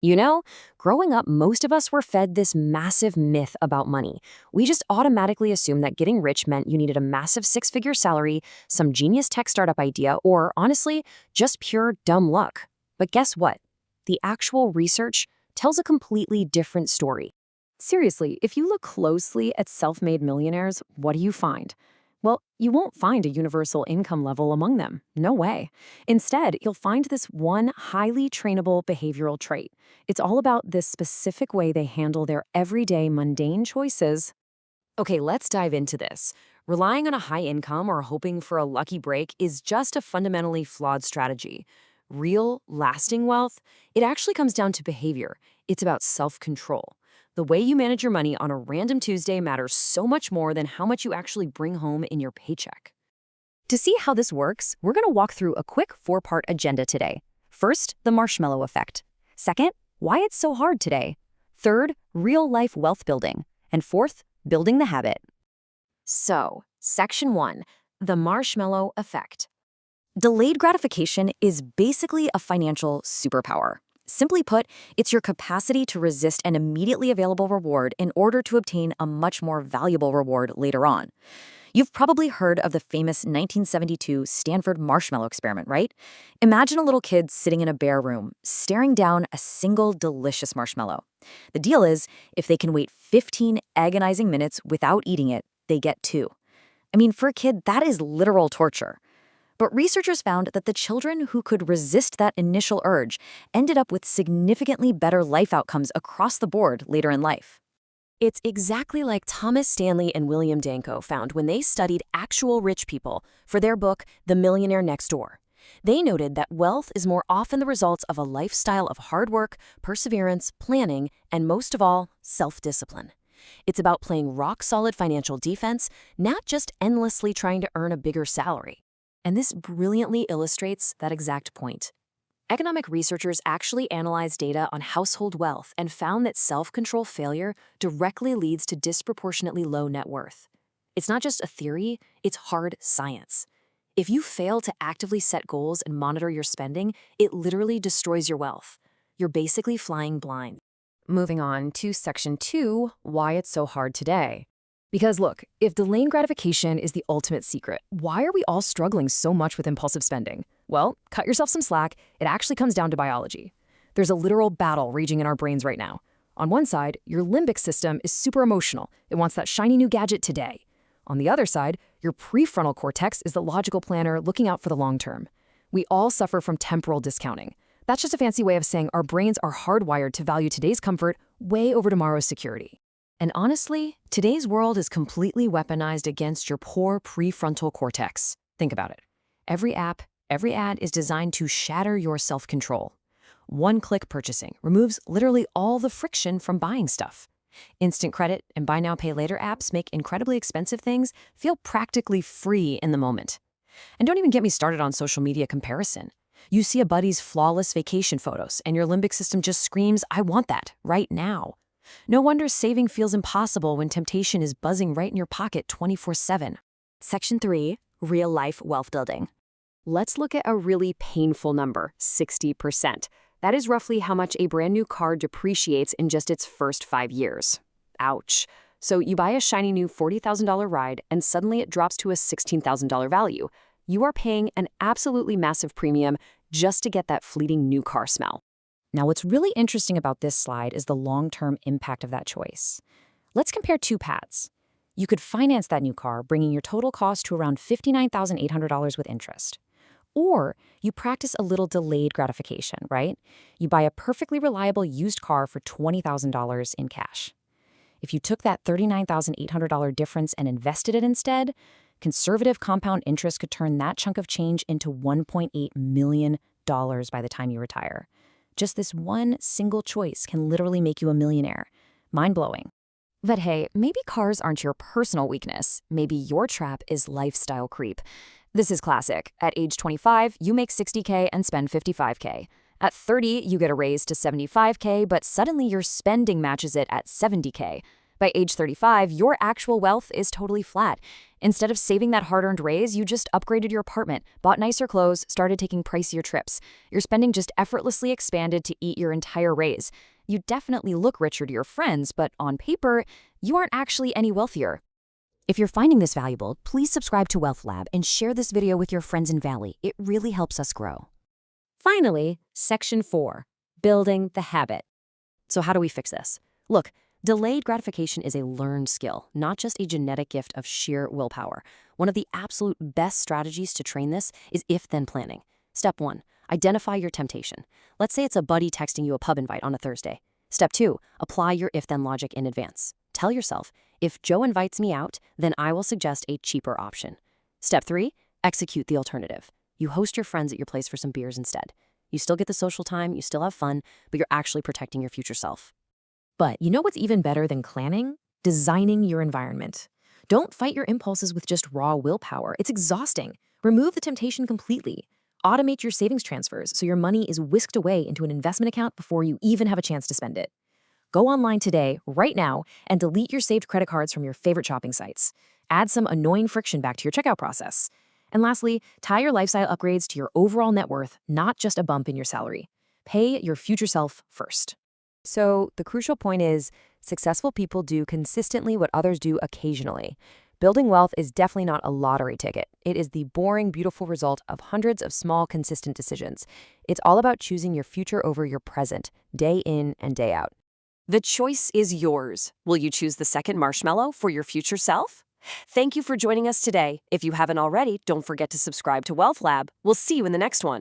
You know, growing up, most of us were fed this massive myth about money. We just automatically assumed that getting rich meant you needed a massive six-figure salary, some genius tech startup idea, or honestly, just pure dumb luck. But guess what? The actual research tells a completely different story. Seriously, if you look closely at self-made millionaires, what do you find? Well, you won't find a universal income level among them. No way. Instead, you'll find this one highly trainable behavioral trait. It's all about this specific way they handle their everyday mundane choices. Okay, let's dive into this. Relying on a high income or hoping for a lucky break is just a fundamentally flawed strategy. Real, lasting wealth, it actually comes down to behavior. It's about self-control. The way you manage your money on a random Tuesday matters so much more than how much you actually bring home in your paycheck. To see how this works, we're going to walk through a quick four-part agenda today. First, the Marshmallow Effect. Second, why it's so hard today. Third, real-life wealth building. And fourth, building the habit. So, Section 1, the Marshmallow Effect. Delayed gratification is basically a financial superpower. Simply put, it's your capacity to resist an immediately available reward in order to obtain a much more valuable reward later on. You've probably heard of the famous 1972 Stanford marshmallow experiment, right? Imagine a little kid sitting in a bare room, staring down a single delicious marshmallow. The deal is, if they can wait 15 agonizing minutes without eating it, they get two. I mean, for a kid, that is literal torture. But researchers found that the children who could resist that initial urge ended up with significantly better life outcomes across the board later in life. It's exactly like Thomas Stanley and William Danko found when they studied actual rich people for their book, The Millionaire Next Door. They noted that wealth is more often the result of a lifestyle of hard work, perseverance, planning, and most of all, self-discipline. It's about playing rock-solid financial defense, not just endlessly trying to earn a bigger salary. And this brilliantly illustrates that exact point. Economic researchers actually analyzed data on household wealth and found that self-control failure directly leads to disproportionately low net worth. It's not just a theory, it's hard science. If you fail to actively set goals and monitor your spending, it literally destroys your wealth. You're basically flying blind. Moving on to Section 2, why it's so hard today. Because look, if delaying gratification is the ultimate secret, why are we all struggling so much with impulsive spending? Well, cut yourself some slack. It actually comes down to biology. There's a literal battle raging in our brains right now. On one side, your limbic system is super emotional. It wants that shiny new gadget today. On the other side, your prefrontal cortex is the logical planner looking out for the long term. We all suffer from temporal discounting. That's just a fancy way of saying our brains are hardwired to value today's comfort way over tomorrow's security. And honestly, today's world is completely weaponized against your poor prefrontal cortex. Think about it. Every app, every ad is designed to shatter your self-control. One-click purchasing removes literally all the friction from buying stuff. Instant credit and buy now, pay later apps make incredibly expensive things feel practically free in the moment. And don't even get me started on social media comparison. You see a buddy's flawless vacation photos and your limbic system just screams, "I want that right now." No wonder saving feels impossible when temptation is buzzing right in your pocket 24/7. Section 3, real-life wealth building. Let's look at a really painful number, 60%. That is roughly how much a brand new car depreciates in just its first 5 years. Ouch. So you buy a shiny new $40,000 ride and suddenly it drops to a $16,000 value. You are paying an absolutely massive premium just to get that fleeting new car smell. Now, what's really interesting about this slide is the long-term impact of that choice. Let's compare two paths. You could finance that new car, bringing your total cost to around $59,800 with interest. Or you practice a little delayed gratification, right? You buy a perfectly reliable used car for $20,000 in cash. If you took that $39,800 difference and invested it instead, conservative compound interest could turn that chunk of change into $1.8 million by the time you retire. Just this one single choice can literally make you a millionaire. Mind-blowing. But hey, maybe cars aren't your personal weakness. Maybe your trap is lifestyle creep. This is classic. At age 25, you make $60K and spend $55K. At 30, you get a raise to $75K, but suddenly your spending matches it at $70K. By age 35, your actual wealth is totally flat. Instead of saving that hard-earned raise, you just upgraded your apartment, bought nicer clothes, started taking pricier trips. Your spending just effortlessly expanded to eat your entire raise. You definitely look richer to your friends, but on paper, you aren't actually any wealthier. If you're finding this valuable, please subscribe to Wealth Lab and share this video with your friends in Valley. It really helps us grow. Finally, Section 4, Building the Habit. So how do we fix this? Look, delayed gratification is a learned skill, not just a genetic gift of sheer willpower. One of the absolute best strategies to train this is if-then planning. Step 1, identify your temptation. Let's say it's a buddy texting you a pub invite on a Thursday. Step 2, apply your if-then logic in advance. Tell yourself, if Joe invites me out, then I will suggest a cheaper option. Step 3, execute the alternative. You host your friends at your place for some beers instead. You still get the social time, you still have fun, but you're actually protecting your future self. But you know what's even better than planning? Designing your environment. Don't fight your impulses with just raw willpower. It's exhausting. Remove the temptation completely. Automate your savings transfers so your money is whisked away into an investment account before you even have a chance to spend it. Go online today, right now, and delete your saved credit cards from your favorite shopping sites. Add some annoying friction back to your checkout process. And lastly, tie your lifestyle upgrades to your overall net worth, not just a bump in your salary. Pay your future self first. So the crucial point is, successful people do consistently what others do occasionally. Building wealth is definitely not a lottery ticket. It is the boring, beautiful result of hundreds of small, consistent decisions. It's all about choosing your future over your present, day in and day out. The choice is yours. Will you choose the second marshmallow for your future self? Thank you for joining us today. If you haven't already, don't forget to subscribe to Wealth Lab. We'll see you in the next one.